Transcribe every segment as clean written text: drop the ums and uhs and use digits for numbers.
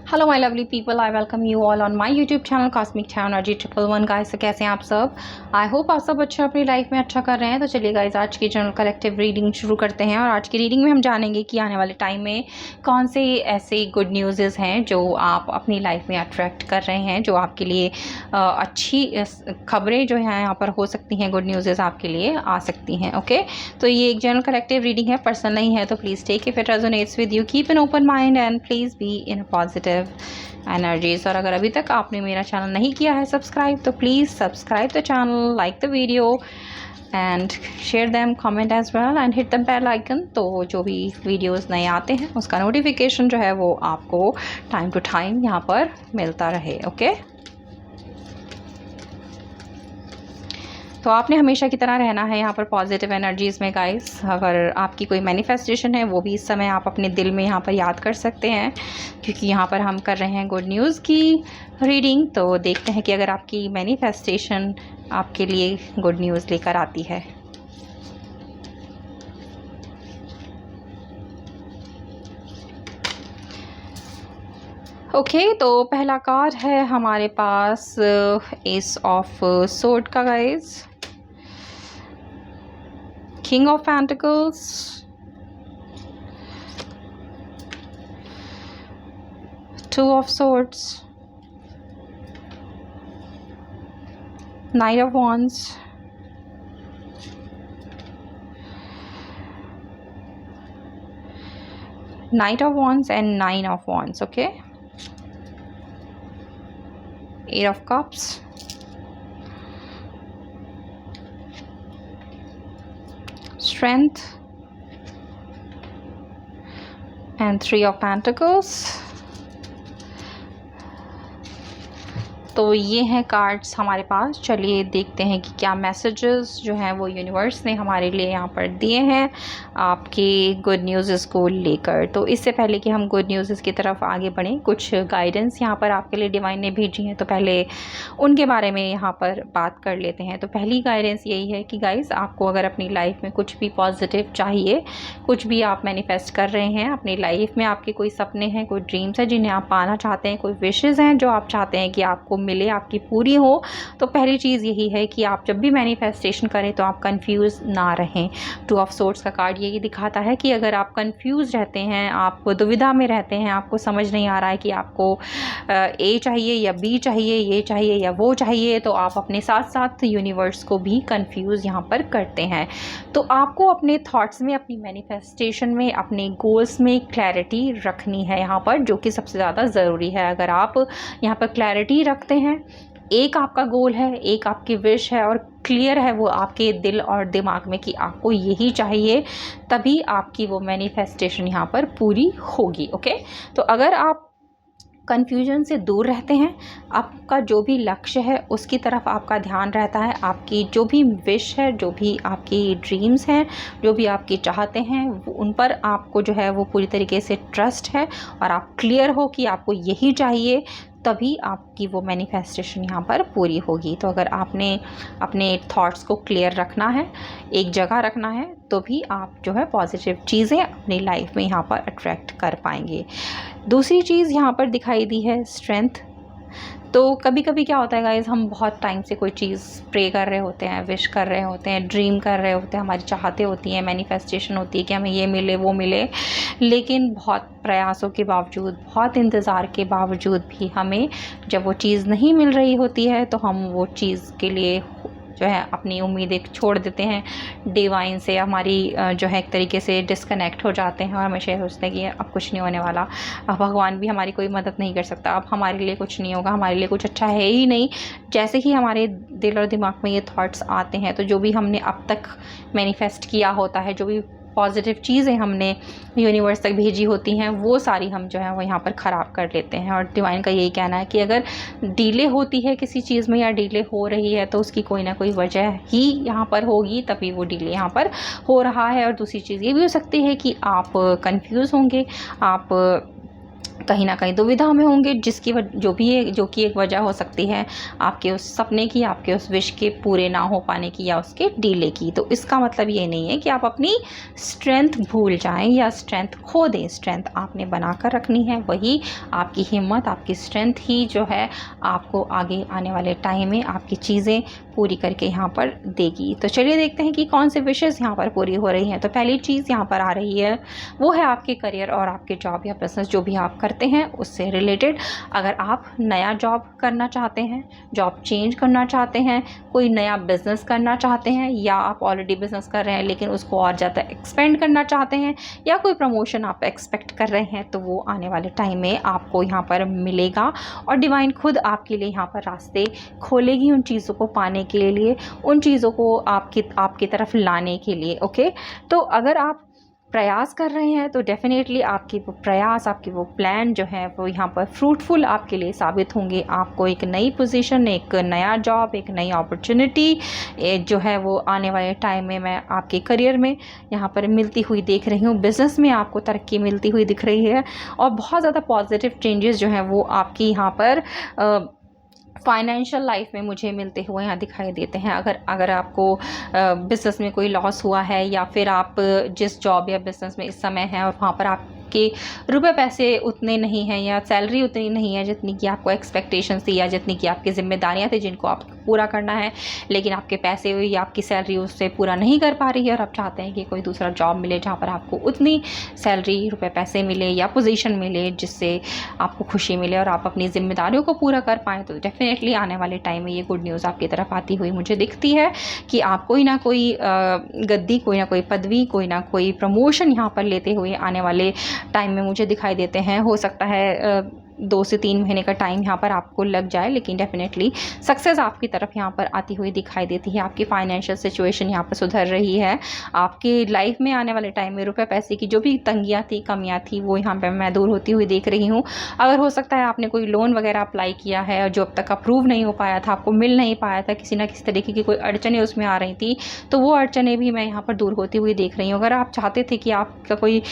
Hello my lovely people, I welcome you all on my YouTube channel cosmic technology 111 guys. तो कैसे हैं आप सब? आई होप आप सब अच्छा अपनी लाइफ में अच्छा कर रहे हैं। तो चलिए गाइस, आज की जनरल कलेक्टिव रीडिंग शुरू करते हैं। और आज की रीडिंग में हम जानेंगे कि आने वाले टाइम में कौन से ऐसे गुड न्यूज़ हैं जो आप अपनी लाइफ में अट्रैक्ट कर रहे हैं, जो आपके लिए अच्छी खबरें जो हैं यहाँ पर हो सकती हैं, गुड न्यूज़ आपके लिए आ सकती हैं। ओके, तो ये एक जनरल कलेक्टिव रीडिंग है, पर्सनल नहीं है, तो please take if it resonates with you, keep an open mind and please be in positive energies. और अगर अभी तक आपने मेरा चैनल नहीं किया है सब्सक्राइब, तो please subscribe the channel, like the video and share them, comment as well and hit the bell icon. तो जो भी वीडियोस नए आते हैं उसका नोटिफिकेशन जो है वो आपको टाइम टू टाइम यहाँ पर मिलता रहे। ओके, तो आपने हमेशा की तरह रहना है यहाँ पर पॉजिटिव एनर्जीज़ में गाइस। अगर आपकी कोई मैनिफेस्टेशन है वो भी इस समय आप अपने दिल में यहाँ पर याद कर सकते हैं, क्योंकि यहाँ पर हम कर रहे हैं गुड न्यूज़ की रीडिंग। तो देखते हैं कि अगर आपकी मैनिफेस्टेशन आपके लिए गुड न्यूज़ लेकर आती है। ओके, तो पहला कार्ड है हमारे पास एस ऑफ सोर्ड का guys, King of Pentacles, Two of Swords, Knight of Wands, Knight of Wands and Nine of Wands. Okay, Eight of Cups, Strength and Three of Pentacles. तो ये हैं cards हमारे पास। चलिए देखते हैं कि क्या मैसेजेस जो हैं वो यूनिवर्स ने हमारे लिए यहाँ पर दिए हैं आपके गुड न्यूज़ को लेकर। तो इससे पहले कि हम गुड न्यूज़ की तरफ आगे बढ़ें, कुछ गाइडेंस यहाँ पर आपके लिए डिवाइन ने भेजी हैं, तो पहले उनके बारे में यहाँ पर बात कर लेते हैं। तो पहली गाइडेंस यही है कि गाइस, आपको अगर अपनी लाइफ में कुछ भी पॉजिटिव चाहिए, कुछ भी आप मैनिफेस्ट कर रहे हैं अपनी लाइफ में, आपके कोई सपने हैं, कोई ड्रीम्स हैं जिन्हें आप पाना चाहते हैं, कोई विशेज़ हैं जो आप चाहते हैं कि आपको मिले, आपकी पूरी हो, तो पहली चीज़ यही है कि आप जब भी मैनिफेस्टेशन करें तो आप कंफ्यूज ना रहें। टू ऑफ सोर्ड्स का कार्ड यही दिखाता है कि अगर आप कंफ्यूज रहते हैं, आप दुविधा में रहते हैं, आपको समझ नहीं आ रहा है कि आपको ए चाहिए या बी चाहिए, ये चाहिए या वो चाहिए, तो आप अपने साथ साथ यूनिवर्स को भी कंफ्यूज यहाँ पर करते हैं। तो आपको अपने थॉट्स में, अपनी मैनिफेस्टेशन में, अपने गोल्स में क्लैरिटी रखनी है यहाँ पर, जो कि सबसे ज़्यादा ज़रूरी है। अगर आप यहाँ पर क्लैरिटी रखते हैं, एक आपका गोल है, एक आपकी विश है और क्लियर है वो आपके दिल और दिमाग में कि आपको यही चाहिए, तभी आपकी वो मैनिफेस्टेशन यहाँ पर पूरी होगी। ओके, तो अगर आप कन्फ्यूजन से दूर रहते हैं, आपका जो भी लक्ष्य है उसकी तरफ आपका ध्यान रहता है, आपकी जो भी विश है, जो भी आपकी ड्रीम्स हैं, जो भी आपकी चाहते हैं, उन पर आपको जो है वो पूरी तरीके से ट्रस्ट है और आप क्लियर हो कि आपको यही चाहिए, तभी आपकी वो मैनिफेस्टेशन यहाँ पर पूरी होगी। तो अगर आपने अपने थॉट्स को क्लियर रखना है, एक जगह रखना है, तो भी आप जो है पॉजिटिव चीज़ें अपनी लाइफ में यहाँ पर अट्रैक्ट कर पाएंगे। दूसरी चीज़ यहाँ पर दिखाई दी है स्ट्रेंथ। तो कभी कभी क्या होता है गाइस, हम बहुत टाइम से कोई चीज़ प्रे कर रहे होते हैं, विश कर रहे होते हैं, ड्रीम कर रहे होते हैं, हमारी चाहते होती हैं, मैनिफेस्टेशन होती है कि हमें ये मिले वो मिले, लेकिन बहुत प्रयासों के बावजूद, बहुत इंतज़ार के बावजूद भी हमें जब वो चीज़ नहीं मिल रही होती है, तो हम वो चीज़ के लिए जो है अपनी उम्मीदें छोड़ देते हैं, डिवाइन से हमारी जो है एक तरीके से डिस्कनेक्ट हो जाते हैं और हमेशा सोचते हैं कि अब कुछ नहीं होने वाला, अब भगवान भी हमारी कोई मदद नहीं कर सकता, अब हमारे लिए कुछ नहीं होगा, हमारे लिए कुछ अच्छा है ही नहीं। जैसे ही हमारे दिल और दिमाग में ये थॉट्स आते हैं, तो जो भी हमने अब तक मैनिफेस्ट किया होता है, जो भी पॉजिटिव चीज़ें हमने यूनिवर्स तक भेजी होती हैं, वो सारी हम जो है वो यहाँ पर ख़राब कर लेते हैं। और डिवाइन का यही कहना है कि अगर डिले होती है किसी चीज़ में या डिले हो रही है, तो उसकी कोई ना कोई वजह ही यहाँ पर होगी, तभी वो डिले यहाँ पर हो रहा है। और दूसरी चीज़ ये भी हो सकती है कि आप कंफ्यूज होंगे, आप कहीं ना कहीं दुविधा में होंगे, जो कि एक वजह हो सकती है आपके उस सपने की, आपके उस विश के पूरे ना हो पाने की या उसके डिले की। तो इसका मतलब ये नहीं है कि आप अपनी स्ट्रेंथ भूल जाएं या स्ट्रेंथ खो दें। स्ट्रेंथ आपने बना कर रखनी है, वही आपकी हिम्मत, आपकी स्ट्रेंथ ही जो है आपको आगे आने वाले टाइम में आपकी चीज़ें पूरी करके यहाँ पर देगी। तो चलिए देखते हैं कि कौन से विशेज़ यहाँ पर पूरी हो रही हैं। तो पहली चीज़ यहाँ पर आ रही है वो है आपके करियर और आपके जॉब या बिजनेस जो भी आप करते हैं उससे रिलेटेड। अगर आप नया जॉब करना चाहते हैं, जॉब चेंज करना चाहते हैं, कोई नया बिजनेस करना चाहते हैं, या आप ऑलरेडी बिजनेस कर रहे हैं लेकिन उसको और ज़्यादा एक्सपेंड करना चाहते हैं, या कोई प्रमोशन आप एक्सपेक्ट कर रहे हैं, तो वो आने वाले टाइम में आपको यहाँ पर मिलेगा और डिवाइन खुद आपके लिए यहाँ पर रास्ते खोलेगी उन चीज़ों को पाने के लिए, उन चीज़ों को आपकी तरफ लाने के लिए। ओके, तो अगर आप प्रयास कर रहे हैं तो डेफिनेटली आपकी वो प्रयास, आपकी वो प्लान जो है वो यहाँ पर फ्रूटफुल आपके लिए साबित होंगे। आपको एक नई पोजीशन, एक नया जॉब, एक नई अपॉर्चुनिटी जो है वो आने वाले टाइम में मैं आपके करियर में यहाँ पर मिलती हुई देख रही हूँ। बिज़नेस में आपको तरक्की मिलती हुई दिख रही है और बहुत ज़्यादा पॉजिटिव चेंजेस जो हैं वो आपकी यहाँ पर फाइनेंशियल लाइफ में मुझे मिलते हुए यहाँ दिखाई देते हैं। अगर आपको बिज़नेस में कोई लॉस हुआ है, या फिर आप जिस जॉब या बिज़नेस में इस समय हैं और वहाँ पर आपके रुपए पैसे उतने नहीं हैं या सैलरी उतनी नहीं है जितनी कि आपको एक्सपेक्टेशंस थी या जितनी कि आपकी जिम्मेदारियाँ थी जिनको आपको पूरा करना है, लेकिन आपके पैसे या आपकी सैलरी उससे पूरा नहीं कर पा रही है और आप चाहते हैं कि कोई दूसरा जॉब मिले जहाँ पर आपको उतनी सैलरी, रुपए पैसे मिले या पोजीशन मिले जिससे आपको खुशी मिले और आप अपनी जिम्मेदारियों को पूरा कर पाएँ। तो डेफिनेटली आने वाले टाइम में ये गुड न्यूज़ आपकी तरफ आती हुई मुझे दिखती है कि आप कोई ना कोई गद्दी, कोई ना कोई पदवी, कोई ना कोई प्रमोशन यहाँ पर लेते हुए आने वाले टाइम में मुझे दिखाई देते हैं। हो सकता है 2 से 3 महीने का टाइम यहाँ पर आपको लग जाए, लेकिन डेफिनेटली सक्सेस आपकी तरफ यहाँ पर आती हुई दिखाई देती है। आपकी फाइनेंशियल सिचुएशन यहाँ पर सुधर रही है। आपकी लाइफ में आने वाले टाइम में रुपए पैसे की जो भी तंगियाँ थी, कमियाँ थी, वो यहाँ पर मैं दूर होती हुई देख रही हूँ। अगर हो सकता है आपने कोई लोन वगैरह अप्लाई किया है और जो अब तक अप्रूव नहीं हो पाया था, आपको मिल नहीं पाया था, किसी ना किसी तरीके की कोई अड़चनें उसमें आ रही थी, तो वो अड़चनें भी मैं यहाँ पर दूर होती हुई देख रही हूँ। अगर आप चाहते थे कि आपका कोई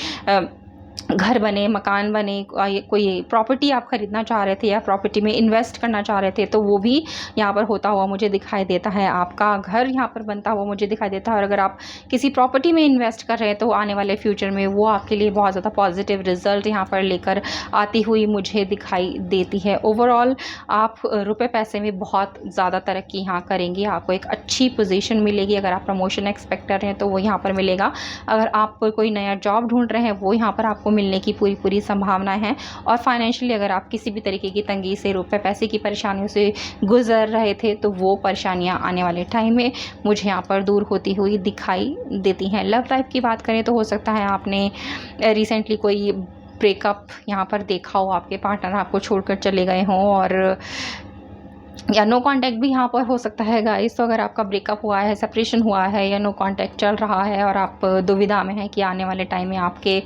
घर बने, मकान बने, कोई प्रॉपर्टी आप ख़रीदना चाह रहे थे या प्रॉपर्टी में इन्वेस्ट करना चाह रहे थे, तो वो भी यहाँ पर होता हुआ मुझे दिखाई देता है। आपका घर यहाँ पर बनता हुआ मुझे दिखाई देता है। और अगर आप किसी प्रॉपर्टी में इन्वेस्ट कर रहे हैं तो आने वाले फ्यूचर में वो आपके लिए बहुत ज़्यादा पॉजिटिव रिजल्ट यहाँ पर लेकर आती हुई मुझे दिखाई देती है। ओवरऑल आप रुपये पैसे में बहुत ज़्यादा तरक्की यहाँ करेंगे। आपको एक अच्छी पोजीशन मिलेगी। अगर आप प्रमोशन एक्सपेक्ट कर रहे हैं तो वो यहाँ पर मिलेगा। अगर आप कोई नया जॉब ढूंढ रहे हैं वो यहाँ पर आपको मिलने की पूरी संभावनाएं हैं। और फाइनेंशियली अगर आप किसी भी तरीके की तंगी से, रुपए पैसे की परेशानियों से गुजर रहे थे, तो वो परेशानियां आने वाले टाइम में मुझे यहाँ पर दूर होती हुई दिखाई देती हैं। लव लाइफ की बात करें तो हो सकता है आपने रिसेंटली कोई ब्रेकअप यहाँ पर देखा हो, आपके पार्टनर आपको छोड़कर चले गए हों, और या नो कांटेक्ट भी यहाँ पर हो सकता है गाइस। तो अगर आपका ब्रेकअप हुआ है, सेपरेशन हुआ है या नो कांटेक्ट चल रहा है और आप दुविधा में हैं कि आने वाले टाइम में आपके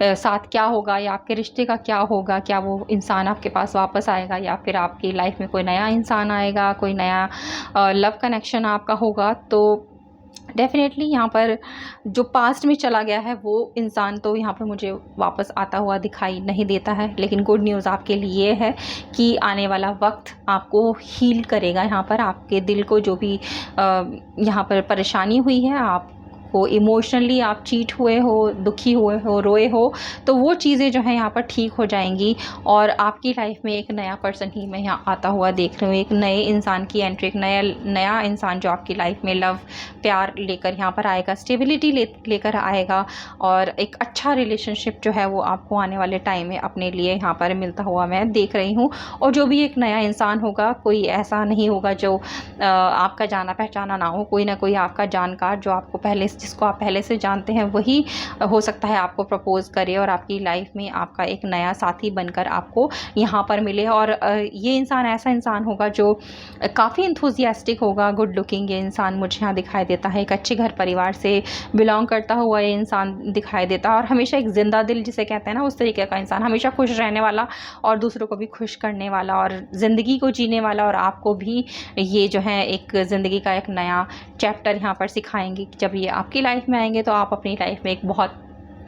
साथ क्या होगा या आपके रिश्ते का क्या होगा, क्या वो इंसान आपके पास वापस आएगा या फिर आपकी लाइफ में कोई नया इंसान आएगा, कोई नया लव कनेक्शन आपका होगा, तो डेफिनेटली यहाँ पर जो पास्ट में चला गया है वो इंसान तो यहाँ पर मुझे वापस आता हुआ दिखाई नहीं देता है। लेकिन गुड न्यूज़ आपके लिए है कि आने वाला वक्त आपको हील करेगा। यहाँ पर आपके दिल को जो भी यहाँ पर परेशानी हुई है, आप को इमोशनली आप चीट हुए हो, दुखी हुए हो, रोए हो, तो वो चीज़ें जो है यहाँ पर ठीक हो जाएंगी और आपकी लाइफ में एक नया पर्सन ही मैं यहाँ आता हुआ देख रही हूँ। एक नए इंसान की एंट्री, एक नया इंसान जो आपकी लाइफ में लव, प्यार लेकर यहाँ पर आएगा, स्टेबिलिटी लेकर आएगा और एक अच्छा रिलेशनशिप जो है वो आपको आने वाले टाइम में अपने लिए यहाँ पर मिलता हुआ मैं देख रही हूँ। और जो भी एक नया इंसान होगा, कोई ऐसा नहीं होगा जो आपका जाना पहचाना ना हो, कोई ना कोई आपका जानकार जो आपको जिसको आप पहले से जानते हैं वही हो सकता है आपको प्रपोज करे और आपकी लाइफ में आपका एक नया साथी बनकर आपको यहाँ पर मिले। और ये इंसान ऐसा इंसान होगा जो काफ़ी इंथुजियास्टिक होगा, गुड लुकिंग ये इंसान मुझे यहाँ दिखाई देता है। एक अच्छे घर परिवार से बिलोंग करता हुआ ये इंसान दिखाई देता है और हमेशा एक जिंदा दिल जिसे कहते हैं ना, उस तरीके का इंसान, हमेशा खुश रहने वाला और दूसरों को भी खुश करने वाला और ज़िंदगी को जीने वाला। और आपको भी ये जो है एक ज़िंदगी का एक नया चैप्टर यहाँ पर सिखाएंगे कि जब ये आपकी लाइफ में आएंगे तो आप अपनी लाइफ में एक बहुत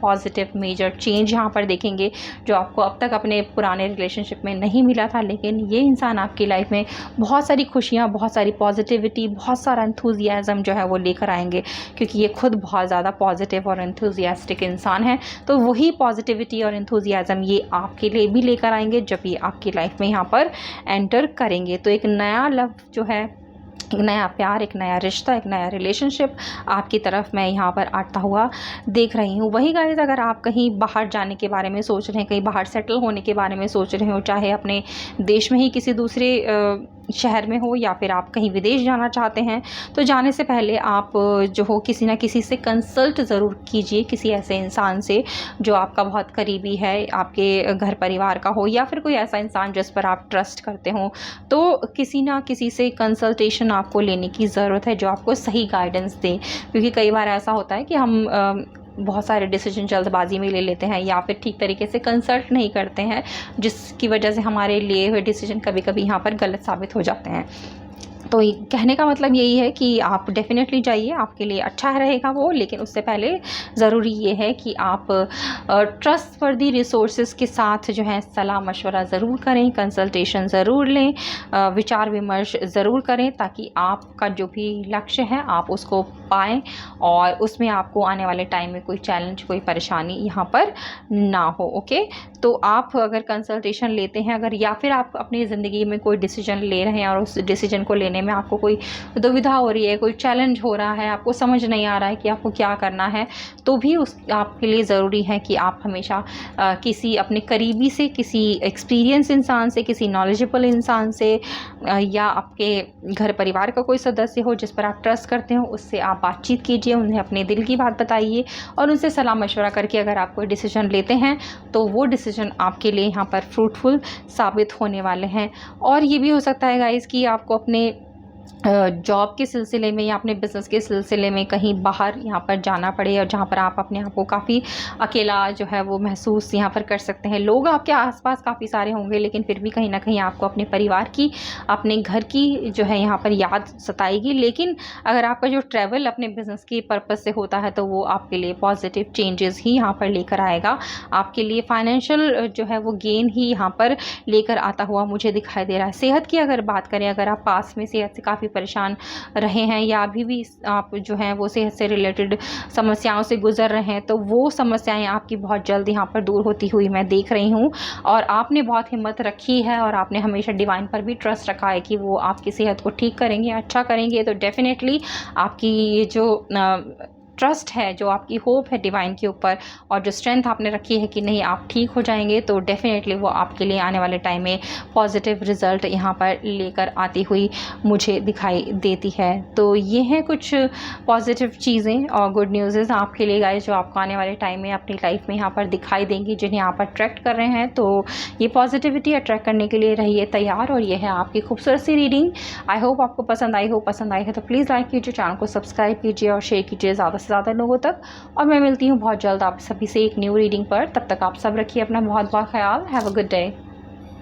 पॉजिटिव मेजर चेंज यहाँ पर देखेंगे जो आपको अब तक अपने पुराने रिलेशनशिप में नहीं मिला था। लेकिन ये इंसान आपकी लाइफ में बहुत सारी खुशियाँ, बहुत सारी पॉजिटिविटी, बहुत सारा एंथुजियाज़म जो है वो लेकर आएंगे, क्योंकि ये खुद बहुत ज़्यादा पॉजिटिव और एंथुजियास्टिक इंसान है। तो वही पॉजिटिविटी और एंथुजियाज़म ये आपके लिए भी लेकर आएंगे जब ये आपकी लाइफ में यहाँ पर एंटर करेंगे। तो एक नया लव जो है, एक नया प्यार, एक नया रिश्ता, एक नया रिलेशनशिप आपकी तरफ मैं यहाँ पर आता हुआ देख रही हूँ। वही गाइस, अगर आप कहीं बाहर जाने के बारे में सोच रहे हैं, कहीं बाहर सेटल होने के बारे में सोच रहे हो, चाहे अपने देश में ही किसी दूसरे शहर में हो या फिर आप कहीं विदेश जाना चाहते हैं, तो जाने से पहले आप जो हो किसी ना किसी से कंसल्ट ज़रूर कीजिए, किसी ऐसे इंसान से जो आपका बहुत करीबी है, आपके घर परिवार का हो, या फिर कोई ऐसा इंसान जिस पर आप ट्रस्ट करते हो। तो किसी ना किसी से कंसल्टेशन आपको लेने की ज़रूरत है जो आपको सही गाइडेंस दे, क्योंकि कई बार ऐसा होता है कि हम बहुत सारे डिसीजन जल्दबाजी में ले लेते हैं या फिर ठीक तरीके से कंसल्ट नहीं करते हैं, जिसकी वजह से हमारे लिए हुए डिसीजन कभी कभी यहाँ पर गलत साबित हो जाते हैं। तो कहने का मतलब यही है कि आप डेफ़िनेटली जाइए, आपके लिए अच्छा रहेगा वो। लेकिन उससे पहले ज़रूरी ये है कि आप ट्रस्टवर्दी रिसोर्सेज के साथ जो है सलाह मशवरा ज़रूर करें, कंसल्टेशन ज़रूर लें, विचार विमर्श ज़रूर करें, ताकि आपका जो भी लक्ष्य है आप उसको पाएँ और उसमें आपको आने वाले टाइम में कोई चैलेंज, कोई परेशानी यहाँ पर ना हो। ओके, तो आप अगर कंसल्टेशन लेते हैं, अगर या फिर आप अपनी ज़िंदगी में कोई डिसीजन ले रहे हैं और उस डिसीजन को लेने में आपको कोई दुविधा हो रही है, कोई चैलेंज हो रहा है, आपको समझ नहीं आ रहा है कि आपको क्या करना है, तो भी उस आपके लिए ज़रूरी है कि आप हमेशा किसी अपने करीबी से, किसी एक्सपीरियंस इंसान से, किसी नॉलेजेबल इंसान से या आपके घर परिवार का कोई सदस्य हो जिस पर आप ट्रस्ट करते हो, उससे आप बातचीत कीजिए, उन्हें अपने दिल की बात बताइए और उनसे सलाह मशवरा करके अगर आप कोई डिसीजन लेते हैं तो वो डिसीजन आपके लिए यहाँ पर फ्रूटफुल साबित होने वाले हैं। और ये भी हो सकता है गाइस कि आपको अपने जॉब के सिलसिले में या अपने बिज़नेस के सिलसिले में कहीं बाहर यहाँ पर जाना पड़े, और जहाँ पर आप अपने आप को काफ़ी अकेला जो है वो महसूस यहाँ पर कर सकते हैं। लोग आपके आसपास काफ़ी सारे होंगे, लेकिन फिर भी कहीं ना कहीं आपको अपने परिवार की, अपने घर की जो है यहाँ पर याद सताएगी। लेकिन अगर आपका जो ट्रैवल अपने बिज़नेस के पर्पज़ से होता है तो वो आपके लिए पॉजिटिव चेंजेस ही यहाँ पर लेकर आएगा, आपके लिए फाइनेंशियल जो है वो गेन ही यहाँ पर लेकर आता हुआ मुझे दिखाई दे रहा है। सेहत की अगर बात करें, अगर आप पास में सेहत से काफ़ी परेशान रहे हैं या अभी भी आप जो हैं वो सेहत से रिलेटेड समस्याओं से गुजर रहे हैं, तो वो समस्याएं आपकी बहुत जल्द यहाँ पर दूर होती हुई मैं देख रही हूँ। और आपने बहुत हिम्मत रखी है और आपने हमेशा डिवाइन पर भी ट्रस्ट रखा है कि वो आपकी सेहत को ठीक करेंगे, अच्छा करेंगे। तो डेफिनेटली आपकी ये जो ट्रस्ट है, जो आपकी होप है डिवाइन के ऊपर, और जो स्ट्रेंथ आपने रखी है कि नहीं आप ठीक हो जाएंगे, तो डेफिनेटली वो आपके लिए आने वाले टाइम में पॉजिटिव रिज़ल्ट यहाँ पर लेकर आती हुई मुझे दिखाई देती है। तो ये हैं कुछ पॉजिटिव चीज़ें और गुड न्यूज़ आपके लिए गाइस, जो आपको आने वाले टाइम में अपनी लाइफ में यहाँ पर दिखाई देंगी, जिन्हें आप अट्रैक्ट कर रहे हैं। तो ये पॉजिटिविटी अट्रैक्ट करने के लिए रहिए तैयार। और ये है आपकी खूबसूरत सी रीडिंग। आई होप आपको पसंद आई हो। पसंद आई है तो प्लीज़ लाइक कीजिए, चैनल को सब्सक्राइब कीजिए और शेयर कीजिए ज़्यादा से ज़्यादा लोगों तक। और मैं मिलती हूँ बहुत जल्द आप सभी से एक न्यू रीडिंग पर। तब तक आप सब रखिए अपना बहुत बहुत ख्याल। Have a good day.